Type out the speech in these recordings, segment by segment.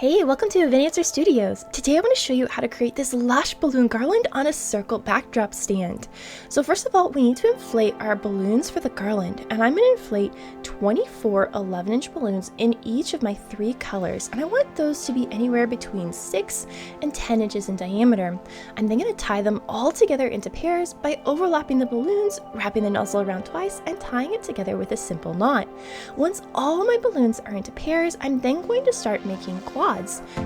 Hey, welcome to Inflating Studios. Today I want to show you how to create this lush balloon garland on a circle backdrop stand. So first of all, we need to inflate our balloons for the garland, and I'm going to inflate 24 11-inch balloons in each of my 3 colors, and I want those to be anywhere between 6 and 10 inches in diameter. I'm then going to tie them all together into pairs by overlapping the balloons, wrapping the nozzle around twice, and tying it together with a simple knot. Once all my balloons are into pairs, I'm then going to start making quads.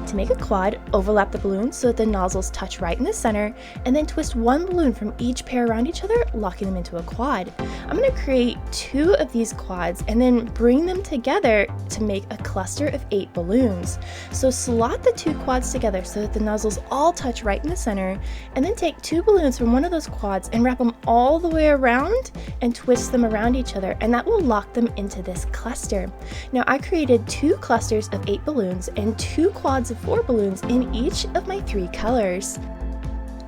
To make a quad, overlap the balloons so that the nozzles touch right in the center, and then twist one balloon from each pair around each other, locking them into a quad. I'm going to create 2 of these quads and then bring them together to make a cluster of 8 balloons. So slot the 2 quads together so that the nozzles all touch right in the center, and then take 2 balloons from one of those quads and wrap them all the way around and twist them around each other, and that will lock them into this cluster. Now I created 2 clusters of 8 balloons and 2 quads of 4 balloons in each of my 3 colors.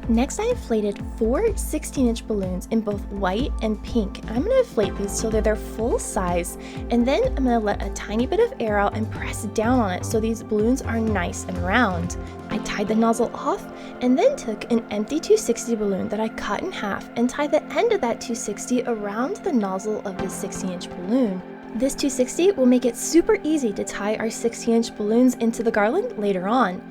Next, I inflated 4 16-inch balloons in both white and pink. I'm going to inflate these so that they're full size, and then I'm going to let a tiny bit of air out and press down on it so these balloons are nice and round. I tied the nozzle off and then took an empty 260 balloon that I cut in half and tied the end of that 260 around the nozzle of this 16-inch balloon. This 260 will make it super easy to tie our 16-inch balloons into the garland later on.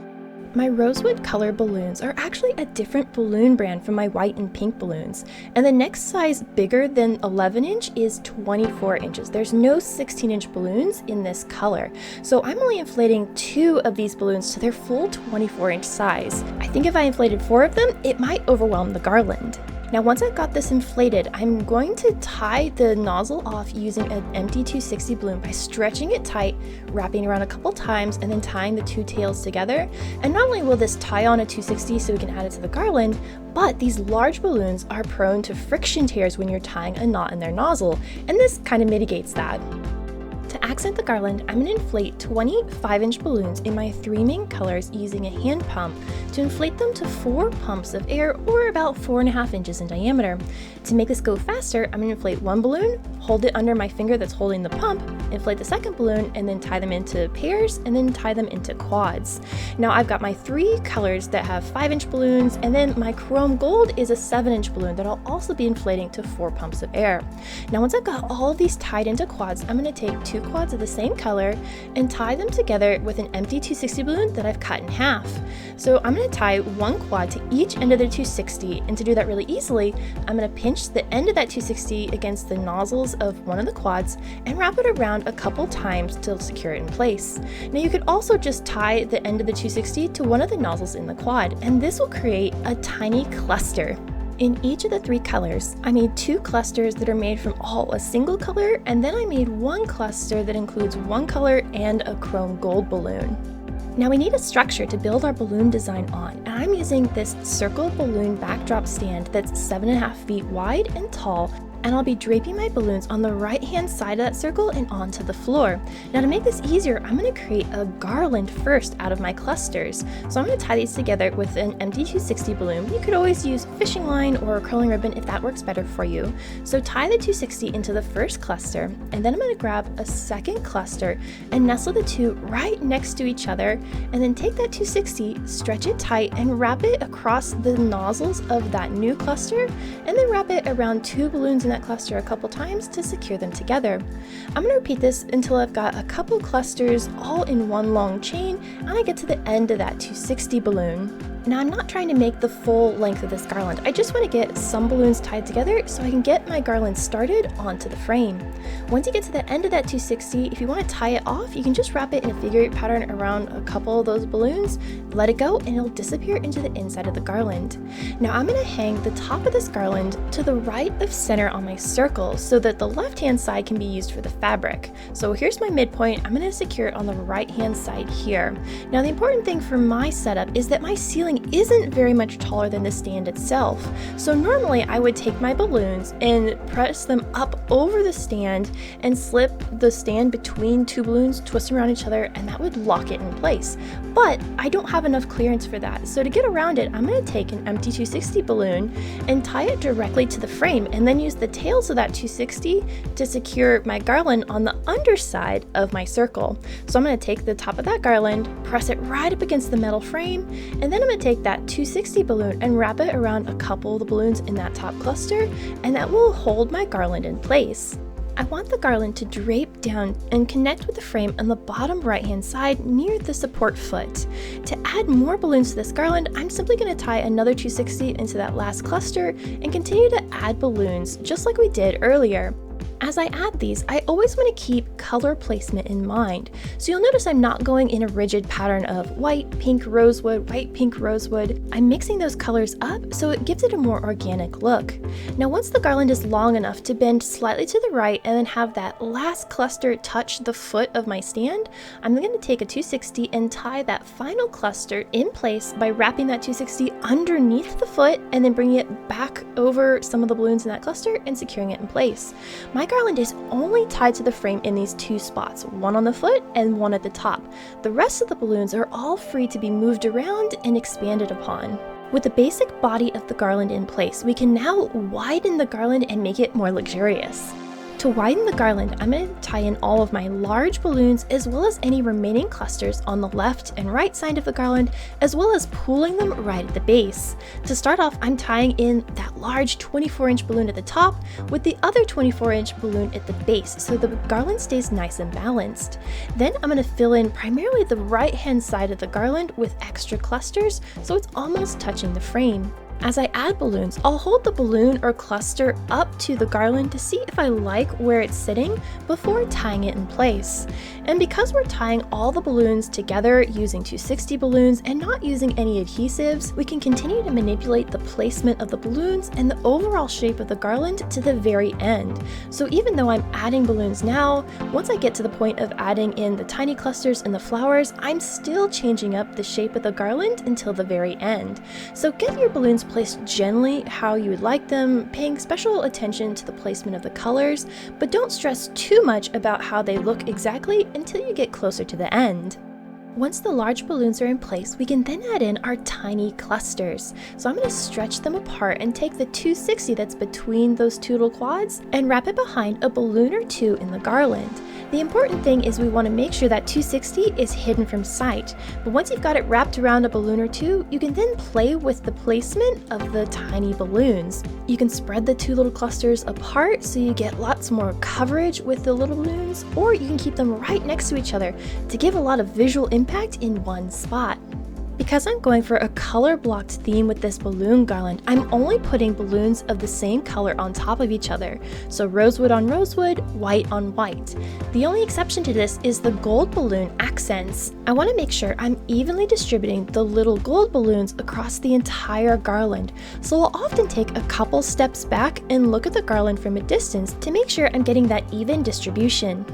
My rosewood color balloons are actually a different balloon brand from my white and pink balloons, and the next size bigger than 11-inch is 24 inches. There's no 16-inch balloons in this color, so I'm only inflating 2 of these balloons to their full 24-inch size. I think if I inflated 4 of them, it might overwhelm the garland. Now once I've got this inflated, I'm going to tie the nozzle off using an empty 260 balloon by stretching it tight, wrapping around a couple times, and then tying the 2 tails together. And not only will this tie on a 260 so we can add it to the garland, but these large balloons are prone to friction tears when you're tying a knot in their nozzle, and this kind of mitigates that. To accent the garland, I'm going to inflate 20 5-inch balloons in my 3 main colors using a hand pump to inflate them to 4 pumps of air, or about 4.5 inches in diameter. To make this go faster, I'm going to inflate 1 balloon, hold it under my finger that's holding the pump, inflate the second balloon, and then tie them into pairs, and then tie them into quads. Now I've got my 3 colors that have 5-inch balloons, and then my chrome gold is a 7-inch balloon that I'll also be inflating to 4 pumps of air. Now once I've got all of these tied into quads, I'm going to take 2 quads of the same color and tie them together with an empty 260 balloon that I've cut in half. So I'm going to tie 1 quad to each end of the 260, and to do that really easily, I'm going to pinch the end of that 260 against the nozzles of one of the quads and wrap it around a couple times to secure it in place. Now you could also just tie the end of the 260 to one of the nozzles in the quad, and this will create a tiny cluster. In each of the 3 colors, I made 2 clusters that are made from all a single color, and then I made 1 cluster that includes 1 color and a chrome gold balloon. Now we need a structure to build our balloon design on, and I'm using this circle balloon backdrop stand that's 7.5 feet wide and tall, and I'll be draping my balloons on the right hand side of that circle and onto the floor. Now to make this easier, I'm going to create a garland first out of my clusters. So I'm going to tie these together with an empty 260 balloon. You could always use fishing line or curling ribbon if that works better for you. So tie the 260 into the first cluster, and then I'm going to grab a second cluster and nestle the 2 right next to each other, and then take that 260, stretch it tight, and wrap it across the nozzles of that new cluster, and then wrap it around 2 balloons in that cluster a couple times to secure them together. I'm going to repeat this until I've got a couple clusters all in one long chain and I get to the end of that 260 balloon. Now I'm not trying to make the full length of this garland, I just want to get some balloons tied together so I can get my garland started onto the frame. Once you get to the end of that 260, if you want to tie it off, you can just wrap it in a figure 8 pattern around a couple of those balloons, let it go, and it'll disappear into the inside of the garland. Now I'm going to hang the top of this garland to the right of center on my circle so that the left hand side can be used for the fabric. So here's my midpoint, I'm going to secure it on the right hand side here. Now the important thing for my setup is that my ceiling garlanding isn't very much taller than the stand itself. So normally I would take my balloons and press them up over the stand and slip the stand between two balloons, twist them around each other, and that would lock it in place. But I don't have enough clearance for that. So to get around it, I'm going to take an empty 260 balloon and tie it directly to the frame, and then use the tails of that 260 to secure my garland on the underside of my circle. So I'm going to take the top of that garland, press it right up against the metal frame, and then I'm going to take that 260 balloon and wrap it around a couple of the balloons in that top cluster, and that will hold my garland in place. I want the garland to drape down and connect with the frame on the bottom right hand side near the support foot. To add more balloons to this garland, I'm simply going to tie another 260 into that last cluster and continue to add balloons just like we did earlier. As I add these, I always want to keep color placement in mind. So you'll notice I'm not going in a rigid pattern of white, pink, rosewood, white, pink, rosewood. I'm mixing those colors up so it gives it a more organic look. Now once the garland is long enough to bend slightly to the right and then have that last cluster touch the foot of my stand, I'm going to take a 260 and tie that final cluster in place by wrapping that 260 underneath the foot and then bringing it back over some of the balloons in that cluster and securing it in place. My garland is only tied to the frame in these two spots, one on the foot and one at the top. The rest of the balloons are all free to be moved around and expanded upon. With the basic body of the garland in place, we can now widen the garland and make it more luxurious. To widen the garland, I'm going to tie in all of my large balloons as well as any remaining clusters on the left and right side of the garland, as well as pooling them right at the base. To start off, I'm tying in that large 24-inch balloon at the top with the other 24-inch balloon at the base so the garland stays nice and balanced. Then I'm going to fill in primarily the right-hand side of the garland with extra clusters so it's almost touching the frame. As I add balloons, I'll hold the balloon or cluster up to the garland to see if I like where it's sitting before tying it in place. And because we're tying all the balloons together using 260 balloons and not using any adhesives, we can continue to manipulate the placement of the balloons and the overall shape of the garland to the very end. So even though I'm adding balloons now, once I get to the point of adding in the tiny clusters and the flowers, I'm still changing up the shape of the garland until the very end. So get your balloons placed gently how you would like them, paying special attention to the placement of the colors, but don't stress too much about how they look exactly until you get closer to the end. Once the large balloons are in place, we can then add in our tiny clusters. So I'm going to stretch them apart and take the 260 that's between those two little quads and wrap it behind a balloon or two in the garland. The important thing is we want to make sure that 260 is hidden from sight, but once you've got it wrapped around a balloon or two, you can then play with the placement of the tiny balloons. You can spread the two little clusters apart so you get lots more coverage with the little balloons, or you can keep them right next to each other to give a lot of visual impact in one spot. Because I'm going for a color-blocked theme with this balloon garland, I'm only putting balloons of the same color on top of each other. So rosewood on rosewood, white on white. The only exception to this is the gold balloon accents. I want to make sure I'm evenly distributing the little gold balloons across the entire garland. So I'll often take a couple steps back and look at the garland from a distance to make sure I'm getting that even distribution.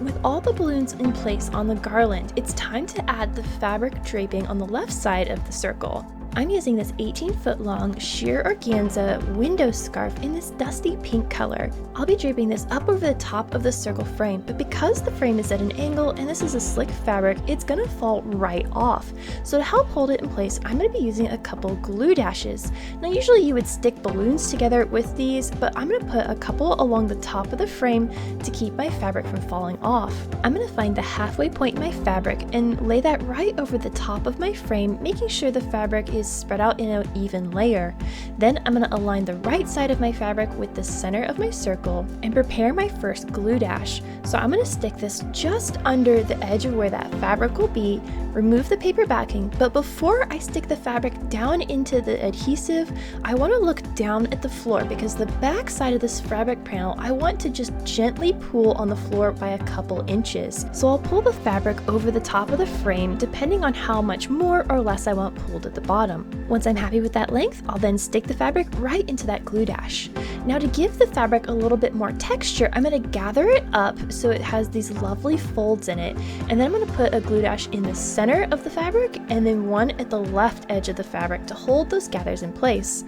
With all the balloons in place on the garland, it's time to add the fabric draping on the left side of the circle. I'm using this 18-foot long sheer organza window scarf in this dusty pink color. I'll be draping this up over the top of the circle frame, but because the frame is at an angle and this is a slick fabric, it's gonna fall right off. So to help hold it in place, I'm gonna be using a couple glue dashes. Now usually you would stick balloons together with these, but I'm gonna put a couple along the top of the frame to keep my fabric from falling off. I'm gonna find the halfway point in my fabric and lay that right over the top of my frame, making sure the fabric is spread out in an even layer. Then I'm going to align the right side of my fabric with the center of my circle and prepare my first glue dash. So I'm going to stick this just under the edge of where that fabric will be, remove the paper backing, but before I stick the fabric down into the adhesive, I want to look down at the floor because the back side of this fabric panel I want to just gently pull on the floor by a couple inches. So I'll pull the fabric over the top of the frame depending on how much more or less I want pulled at the bottom. bottom. Once I'm happy with that length, I'll then stick the fabric right into that glue dash. Now to give the fabric a little bit more texture, I'm going to gather it up so it has these lovely folds in it, and then I'm going to put a glue dash in the center of the fabric and then one at the left edge of the fabric to hold those gathers in place.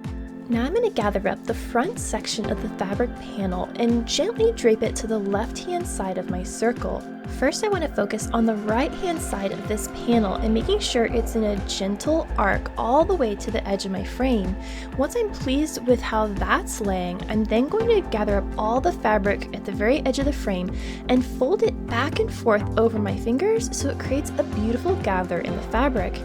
Now I'm going to gather up the front section of the fabric panel and gently drape it to the left-hand side of my circle. First, I want to focus on the right-hand side of this panel and making sure it's in a gentle arc all the way to the edge of my frame. Once I'm pleased with how that's laying, I'm then going to gather up all the fabric at the very edge of the frame and fold it back and forth over my fingers so it creates a beautiful gather in the fabric.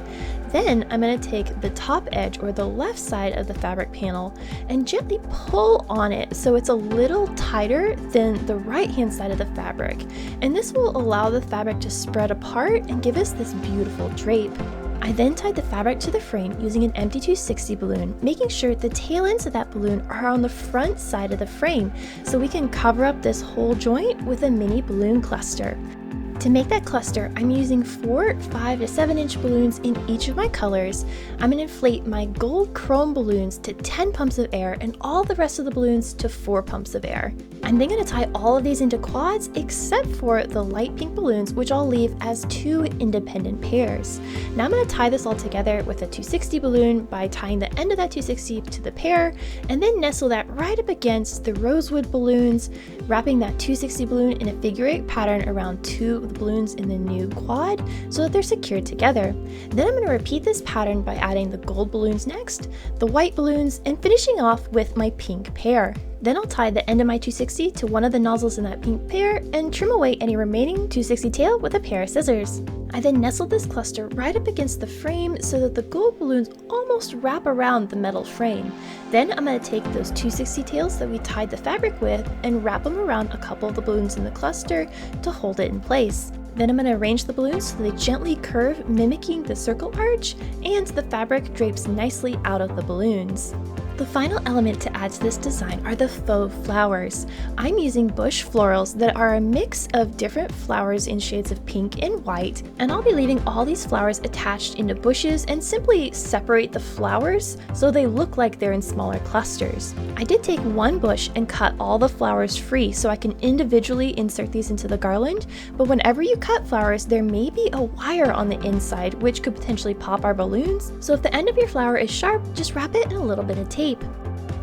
Then I'm going to take the top edge or the left side of the fabric panel and gently pull on it so it's a little tighter than the right hand side of the fabric. And this will allow the fabric to spread apart and give us this beautiful drape. I then tied the fabric to the frame using an empty 260 balloon, making sure the tail ends of that balloon are on the front side of the frame so we can cover up this whole joint with a mini balloon cluster. To make that cluster, I'm using 4, 5 to 7 inch balloons in each of my colors. I'm going to inflate my gold chrome balloons to 10 pumps of air and all the rest of the balloons to 4 pumps of air. I'm then going to tie all of these into quads except for the light pink balloons, which I'll leave as 2 independent pairs. Now I'm going to tie this all together with a 260 balloon by tying the end of that 260 to the pair and then nestle that right up against the rosewood balloons, wrapping that 260 balloon in a figure 8 pattern around 2 of the balloons in the new quad so that they're secured together. Then I'm going to repeat this pattern by adding the gold balloons next, the white balloons, and finishing off with my pink pair. Then I'll tie the end of my 260 to one of the nozzles in that pink pair and trim away any remaining 260 tail with a pair of scissors. I then nestled this cluster right up against the frame so that the gold balloons almost wrap around the metal frame. Then I'm going to take those 260 tails that we tied the fabric with and wrap them around a couple of the balloons in the cluster to hold it in place. Then I'm going to arrange the balloons so they gently curve, mimicking the circle arch, and the fabric drapes nicely out of the balloons. The final element to add to this design are the faux flowers. I'm using bush florals that are a mix of different flowers in shades of pink and white, and I'll be leaving all these flowers attached into bushes and simply separate the flowers so they look like they're in smaller clusters. I did take one bush and cut all the flowers free so I can individually insert these into the garland, but whenever you cut flowers, there may be a wire on the inside which could potentially pop our balloons, so if the end of your flower is sharp, just wrap it in a little bit of tape.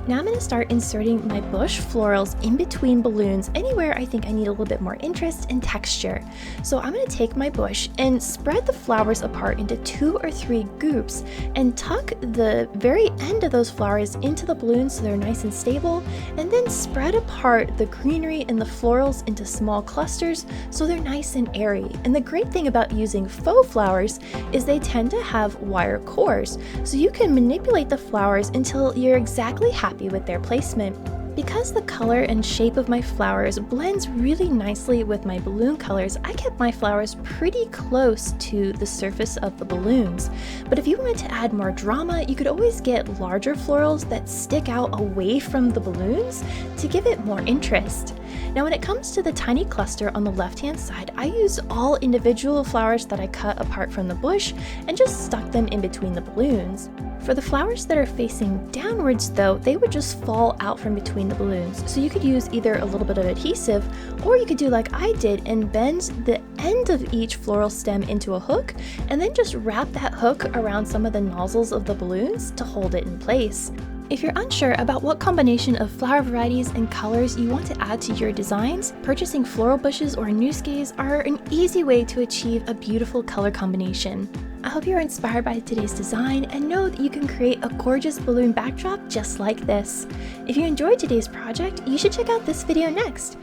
Now I'm going to start inserting my bush florals in between balloons anywhere I think I need a little bit more interest and texture. So I'm going to take my bush and spread the flowers apart into 2 or 3 groups and tuck the very end of those flowers into the balloons so they're nice and stable, and then spread apart the greenery and the florals into small clusters so they're nice and airy. And the great thing about using faux flowers is they tend to have wire cores, so you can manipulate the flowers until you're exactly happy with their placement. Because the color and shape of my flowers blends really nicely with my balloon colors, I kept my flowers pretty close to the surface of the balloons. But if you wanted to add more drama, you could always get larger florals that stick out away from the balloons to give it more interest. Now when it comes to the tiny cluster on the left-hand side, I used all individual flowers that I cut apart from the bush and just stuck them in between the balloons. For the flowers that are facing downwards though, they would just fall out from between the balloons. So you could use either a little bit of adhesive, or you could do like I did and bend the end of each floral stem into a hook and then just wrap that hook around some of the nozzles of the balloons to hold it in place. If you're unsure about what combination of flower varieties and colors you want to add to your designs, purchasing floral bushes or nosegays are an easy way to achieve a beautiful color combination. I hope you're inspired by today's design and know that you can create a gorgeous balloon backdrop just like this. If you enjoyed today's project, you should check out this video next.